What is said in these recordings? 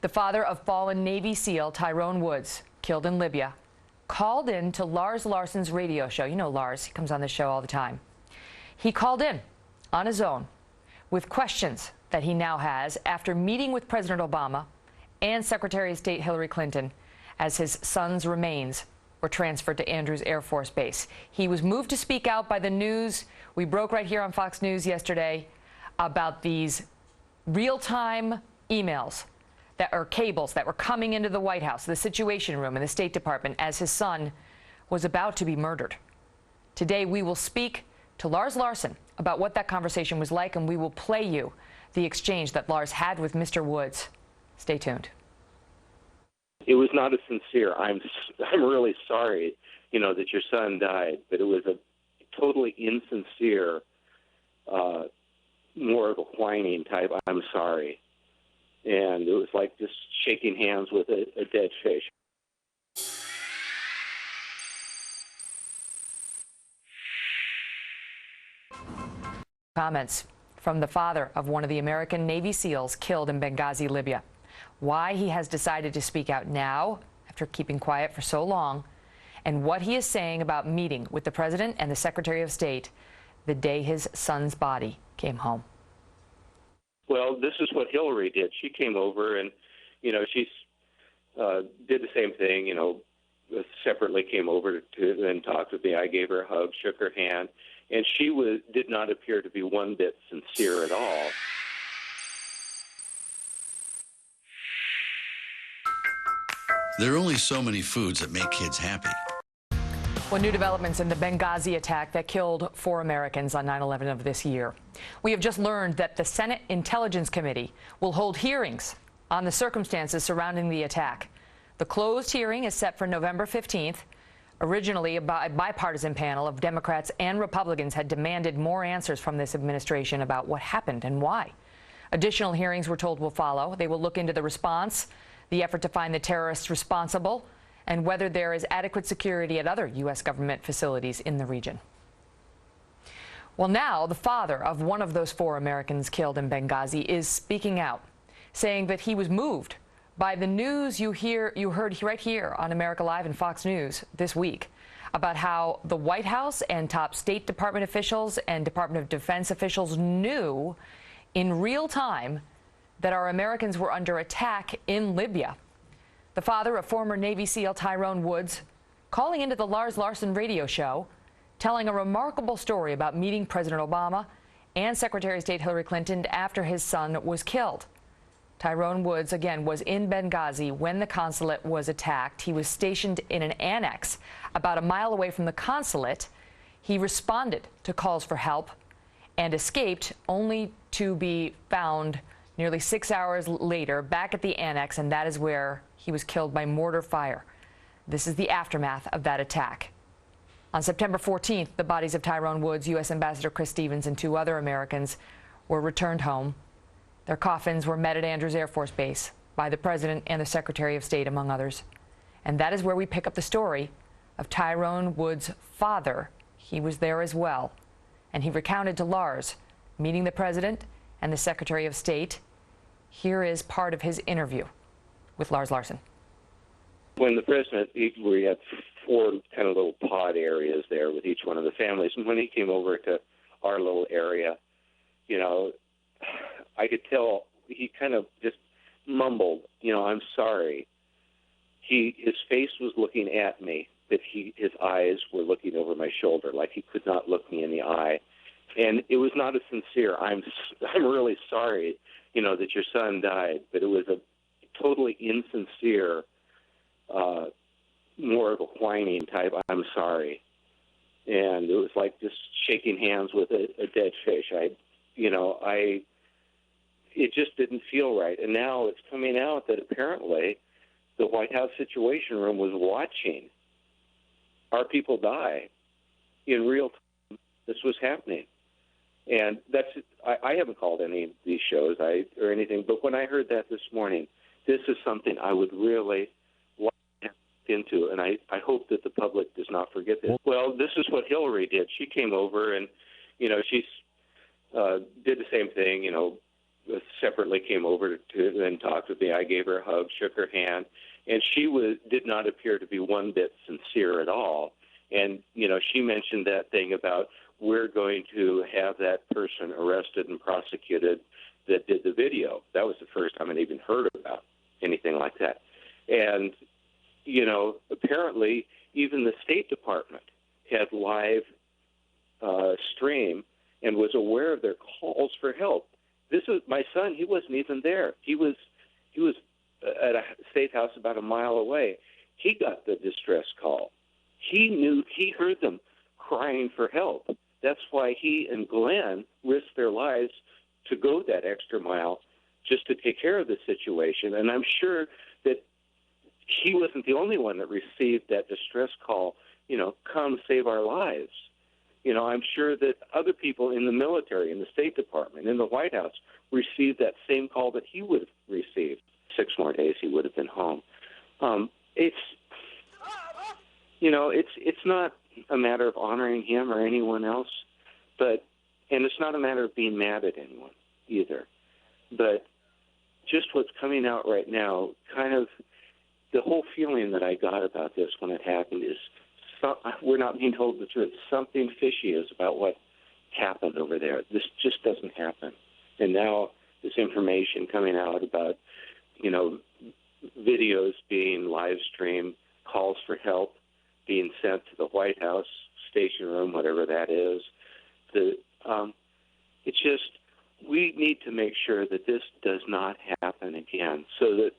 The father of fallen Navy SEAL Tyrone Woods, killed in Libya, called in to Lars Larson's radio show. You know Lars, he comes on the show all the time. He called in on his own with questions that he now has after meeting with President Obama and Secretary of State Hillary Clinton as his son's remains were transferred to Andrews Air Force Base. He was moved to speak out by the news. We broke right here on Fox News yesterday about these real-time emails that are cables that were coming into the White House, the Situation Room in the State Department, as his son was about to be murdered. Today, we will speak to Lars Larson about what that conversation was like, and we will play you the exchange that Lars had with Mr. Woods. Stay tuned. It was not a sincere, I'm really sorry, that your son died, but it was a totally insincere, more of a whining type, I'm sorry. And it was like just shaking hands with a dead fish. Comments from the father of one of the American Navy SEALs killed in Benghazi, Libya. Why he has decided to speak out now after keeping quiet for so long, and what he is saying about meeting with the President and the Secretary of State the day his son's body came home. Well, this is what Hillary did. She came over and, she did the same thing, separately came over to and talked with me. I gave her a hug, shook her hand, and she did not appear to be one bit sincere at all. There are only so many foods that make kids happy. Well, new developments in the Benghazi attack that killed 4 Americans on 9/11 of this year. We have just learned that the Senate Intelligence Committee will hold hearings on the circumstances surrounding the attack. The closed hearing is set for November 15th. Originally, a bipartisan panel of Democrats and Republicans had demanded more answers from this administration about what happened and why. Additional hearings, we're told, will follow. They will look into the response, the effort to find the terrorists responsible, and whether there is adequate security at other U.S. government facilities in the region. Well, now the father of one of those 4 Americans killed in Benghazi is speaking out, saying that he was moved by the news you heard right here on America Live and Fox News this week about how the White House and top State Department officials and Department of Defense officials knew in real time that our Americans were under attack in Libya. The father of former Navy SEAL Tyrone Woods calling into the Lars Larson radio show, telling a remarkable story about meeting President Obama and Secretary of State Hillary Clinton after his son was killed. Tyrone Woods, again, was in Benghazi when the consulate was attacked. He was stationed in an annex about a mile away from the consulate. He responded to calls for help and escaped, only to be found nearly 6 hours later back at the annex, and that is where he was killed by mortar fire. This is the aftermath of that attack. On September 14th, the bodies of Tyrone Woods, U.S. Ambassador Chris Stevens, and 2 other Americans were returned home. Their coffins were met at Andrews Air Force Base by the President and the Secretary of State, among others. And that is where we pick up the story of Tyrone Woods' father. He was there as well, and he recounted to Lars meeting the President and the Secretary of State. Here is part of his interview with Lars Larson. When the president, we had 4 kind of little pod areas there with each one of the families. And when he came over to our little area, I could tell he kind of just mumbled, I'm sorry. His face was looking at me, but his eyes were looking over my shoulder, like he could not look me in the eye. And it was not a sincere, I'm really sorry, that your son died, but it was a totally insincere, more of a whining type, I'm sorry. And it was like just shaking hands with a dead fish. It just didn't feel right. And now it's coming out that apparently the White House Situation Room was watching our people die in real time. This was happening. And I haven't called any of these shows or anything, but when I heard that this morning, this is something I would really like to look into, and I hope that the public does not forget this. Well, this is what Hillary did. She came over and, she did the same thing, separately came over to and talked with me. I gave her a hug, shook her hand, and she did not appear to be one bit sincere at all. And, she mentioned that thing about we're going to have that person arrested and prosecuted that did the video. That was the first time I'd even heard about anything like that. And, apparently even the State Department had live stream and was aware of their calls for help. This was my son. He wasn't even there. He was at a safe house about a mile away. He got the distress call. He heard them crying for help. That's why he and Glenn risked their lives to go that extra mile just to take care of the situation. And I'm sure that he wasn't the only one that received that distress call, come save our lives. I'm sure that other people in the military, in the State Department, in the White House received that same call that he would have received. 6 more days he would have been home. It's not a matter of honoring him or anyone else, and it's not a matter of being mad at anyone either. But just what's coming out right now, kind of the whole feeling that I got about this when it happened is we're not being told the truth. Something fishy is about what happened over there. This just doesn't happen. And now this information coming out about, videos being live streamed, calls for help being sent to the White House station room, whatever that is. It's just we need to make sure that this does not happen again, so that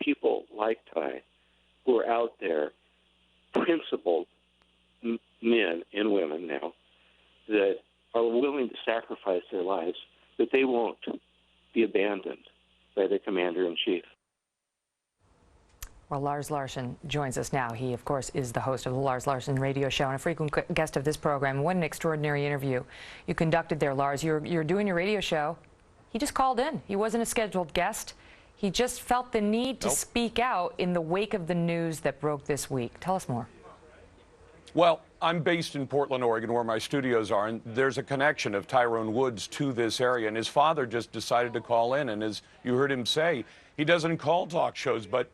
people like Ty, who are out there, principled men and women now, that are willing to sacrifice their lives, that they won't be abandoned by the commander-in-chief. Well, Lars Larson joins us now. He, of course, is the host of the Lars Larson radio show and a frequent guest of this program. What an extraordinary interview you conducted there, Lars. You're doing your radio show. He just called in. He wasn't a scheduled guest. He just felt the need to speak out in the wake of the news that broke this week. Tell us more. Well, I'm based in Portland, Oregon, where my studios are, and there's a connection of Tyrone Woods to this area, and his father just decided to call in, and as you heard him say, he doesn't call talk shows, but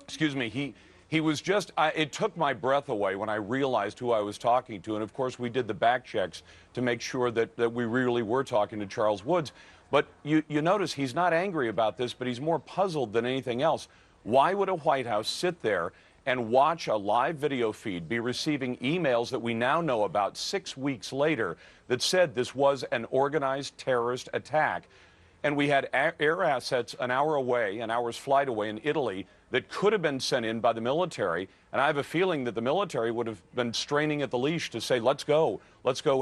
excuse me, he was just, it took my breath away when I realized who I was talking to, and of course we did the back checks to make sure that we really were talking to Charles Woods. But you notice he's not angry about this, but he's more puzzled than anything else. Why would a White House sit there and watch a live video feed, be receiving emails that we now know about 6 weeks later that said this was an organized terrorist attack? And we had air assets an hour's flight away in Italy that could have been sent in by the military. And I have a feeling that the military would have been straining at the leash to say, let's go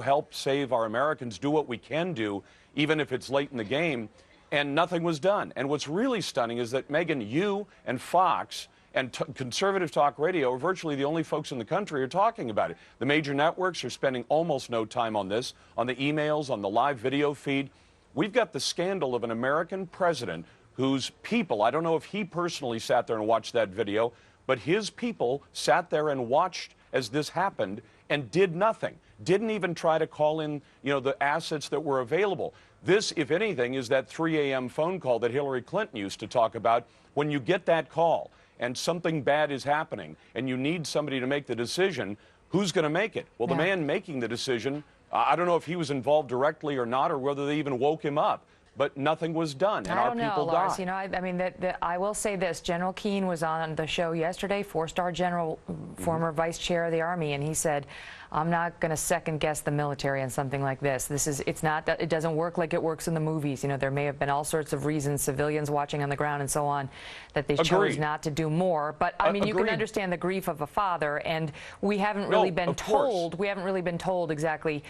help save our Americans, do what we can do, even if it's late in the game. And nothing was done. And what's really stunning is that, Megyn, you and Fox and conservative talk radio are virtually the only folks in the country who are talking about it. The major networks are spending almost no time on this, on the emails, on the live video feed. We've got the scandal of an American president whose people, I don't know if he personally sat there and watched that video, but his people sat there and watched as this happened and did nothing. Didn't even try to call in, the assets that were available. This, if anything, is that 3 a.m. phone call that Hillary Clinton used to talk about. When you get that call and something bad is happening and you need somebody to make the decision, who's going to make it? Well, the man making the decision, I don't know if he was involved directly or not, or whether they even woke him up. But nothing was done, and our people died. Lars, I mean, I will say this. General Keane was on the show yesterday, 4-star general, former vice chair of the Army, and he said, I'm not going to second-guess the military on something like this. It doesn't work like it works in the movies. There may have been all sorts of reasons, civilians watching on the ground and so on, that they chose not to do more. But, I mean, you can understand the grief of a father, and we haven't really been told. We haven't really been told exactly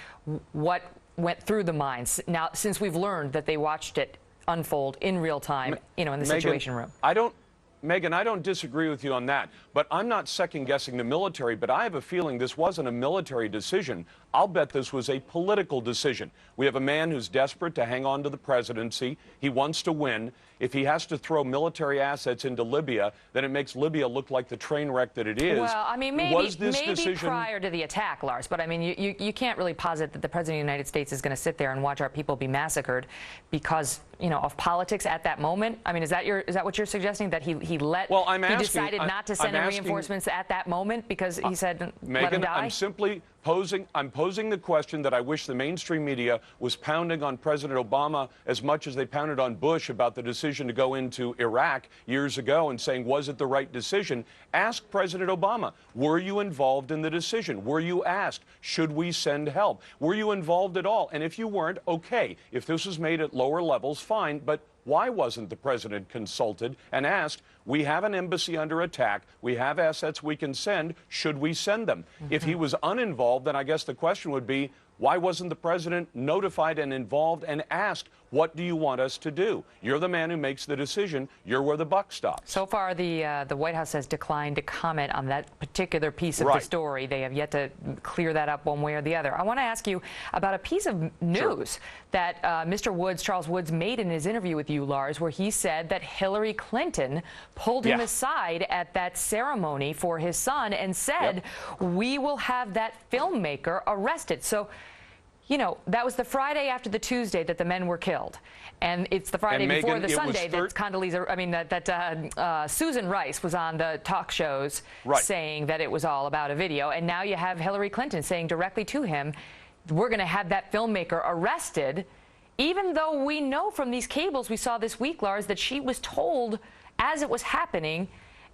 what went through the minds now, since we've learned that they watched it unfold in real time, in the Situation Room. Megyn, I don't disagree with you on that, but I'm not second-guessing the military, but I have a feeling this wasn't a military decision. I'll bet this was a political decision. We have a man who's desperate to hang on to the presidency. He wants to win. If he has to throw military assets into Libya, then it makes Libya look like the train wreck that it is. Well, I mean, maybe prior to the attack, Lars, but I mean, you can't really posit that the President of the United States is going to sit there and watch our people be massacred because, you know, of politics at that moment. I mean, is that what you're suggesting, that he decided not to send in reinforcements at that moment because he said let him die? I'm posing the question that I wish the mainstream media was pounding on President Obama as much as they pounded on Bush about the decision to go into Iraq years ago and saying, was it the right decision? Ask President Obama, were you involved in the decision? Were you asked, should we send help? Were you involved at all? And if you weren't, okay. If this was made at lower levels, fine. But why wasn't the president consulted and asked, we have an embassy under attack, we have assets we can send, should we send them? If he was uninvolved, then I guess the question would be, why wasn't the president notified and involved and asked, what do you want us to do? You're the man who makes the decision. You're where the buck stops. So far, the White House has declined to comment on that particular piece of the story. They have yet to clear that up one way or the other. I want to ask you about a piece of news that Mr. Woods, Charles Woods, made in his interview with you, Lars, where he said that Hillary Clinton pulled him aside at that ceremony for his son and said, we will have that filmmaker arrested. So, you know, that was the Friday after the Tuesday that the men were killed. And it's the Friday before the Sunday that Condoleezza, I mean, that Susan Rice was on the talk shows saying that it was all about a video. And now you have Hillary Clinton saying directly to him, we're going to have that filmmaker arrested, even though we know from these cables we saw this week, Lars, that she was told as it was happening,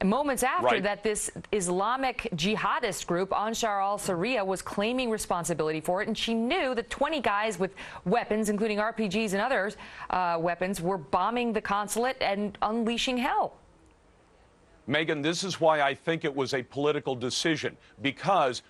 moments after, that this Islamic jihadist group, Ansar al-Sharia, was claiming responsibility for it, and she knew that 20 guys with weapons, including RPGs and others weapons, were bombing the consulate and unleashing hell. Megan, this is why I think it was a political decision, because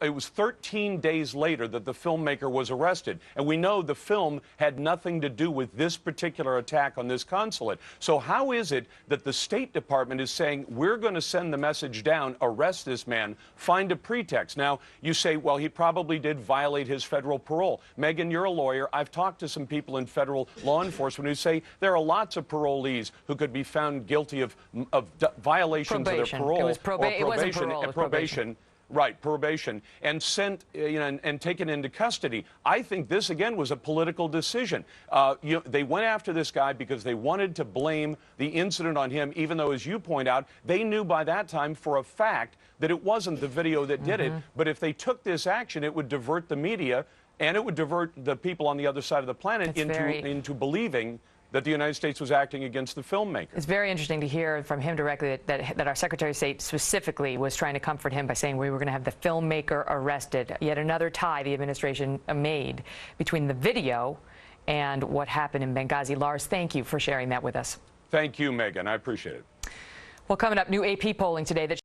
it was 13 days later that the filmmaker was arrested. And we know the film had nothing to do with this particular attack on this consulate. So how is it that the State Department is saying, we're going to send the message down, arrest this man, find a pretext? Now, you say, well, he probably did violate his federal parole. Megan, you're a lawyer. I've talked to some people in federal law enforcement who say there are lots of parolees who could be found guilty of violations of their parole or probation. Right, probation, and sent, and taken into custody. I think this, again, was a political decision. They went after this guy because they wanted to blame the incident on him, even though, as you point out, they knew by that time for a fact that it wasn't the video that did it. But if they took this action, it would divert the media, and it would divert the people on the other side of the planet into believing that the United States was acting against the filmmaker. It's very interesting to hear from him directly that our Secretary of State specifically was trying to comfort him by saying we were going to have the filmmaker arrested. Yet another tie the administration made between the video and what happened in Benghazi. Lars, thank you for sharing that with us. Thank you, Megan. I appreciate it. Well, coming up, new AP polling today that